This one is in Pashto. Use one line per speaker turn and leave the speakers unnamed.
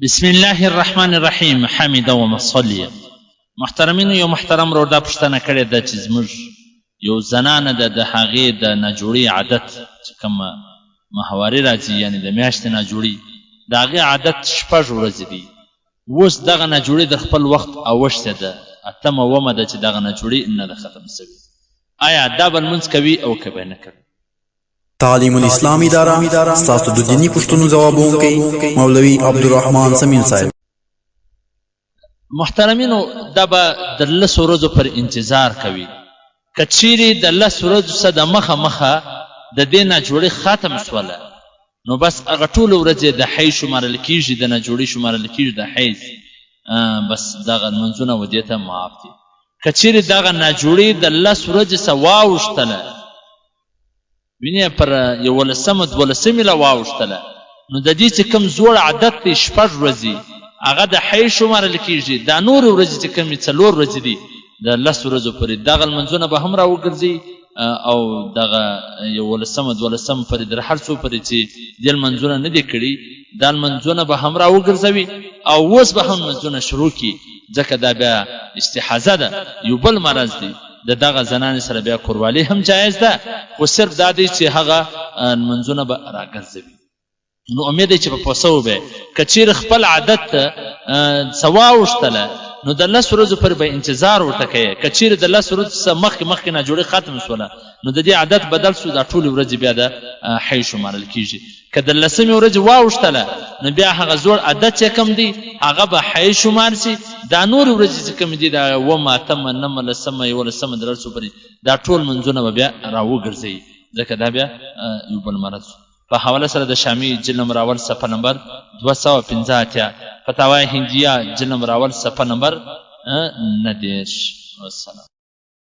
بسم الله الرحمن الرحیم. حمد و مصلی. محترمینو، یو محترم ورور دا پوښتنه کړې ده چې زموږ یو زنانه ده، د هغې د ناجوړۍ عادت چې کوم ماهواري راځي، یعنې د میاشتې ناجوړي، د هغې عادت 6 ورځې دي. اوس دغه ناجوړي د خپل وخت اوښتې ده، 8مه 9مه ده چې دغه ناجوړي نه ده ختم شوې. آیا دا به لمونځ کوي او که به نه کوي؟
تعلیم الاسلام اداره ستاسو د دینی پوښتنو ځوابونکی مولوي عبدالرحمن سمین صاحب.
محترمینو، دا به د 10 ورځو پر انتظار کوي. که چیرې د 10 ورځو څخه د مخه د دې ناجوړي ختم شوله، نو بس هغه ټولې ورځې د حیض شمارل کېږي، د ناجوړي شمارل کېږي د حیض، بس دغه لمونځونه و دې ته معاف دي. که چیرې دغه ناجوړي د 10 ورځې څخه واوښتله، وینې پر 11مه 12مې له واوښتله، نو د دې چې کوم زوړ عادت دی 6 ورځې، هغه د حیض شمارل کېږي. دا نورې ورځې چې کومې 4 ورځې دي د 10 ورځو پورې، دغه لمونځونه به هم راوګرځي او دغه 11مه 12مه پورې د هر څو پورې چې دې لمونځونه نه دي کړي، دا لمونځونه به هم راوګرځوي او اوس به هم لمونځونه شروع کړي، ځکه دا بیا استحاضه ده، یو بل مرض دی. د دغه زنانې سره بیا کوروالي هم جایز ده، خو صرف دا دی چې هغه لمونځونه به راګرځوي. نو امید دی چې په پوسه وبې که چیرې خپل عادت ته څه واوښتله، نو د 10 ورځو پورې به انتظار ورته کوي. که چیرې د 10 ورځو څخه مخکې ناجوړي ختم شوله، نو د دې عادت بدل شو، دا ټولې ورځې بیا د حیض شمارل کېږي. که د 10مې ورځې واوښتله، نو بیا هغه زوړ عادت چې کوم دی هغه به حیض شمار سي. دا نورې ورځې چې کومې دي، دا 9مه 8مه 9مه 10مه 11مه د 10 پورې، دا ټول منځونه به بیا راوګرځوي، ځکه دا بیا یو بل مرض. په حواله سره د شامي جلد نمبر اول صفحه نمبر 285، فتاوای هندیه جلد نمبر اول صفحه نمبر 90. والسلام.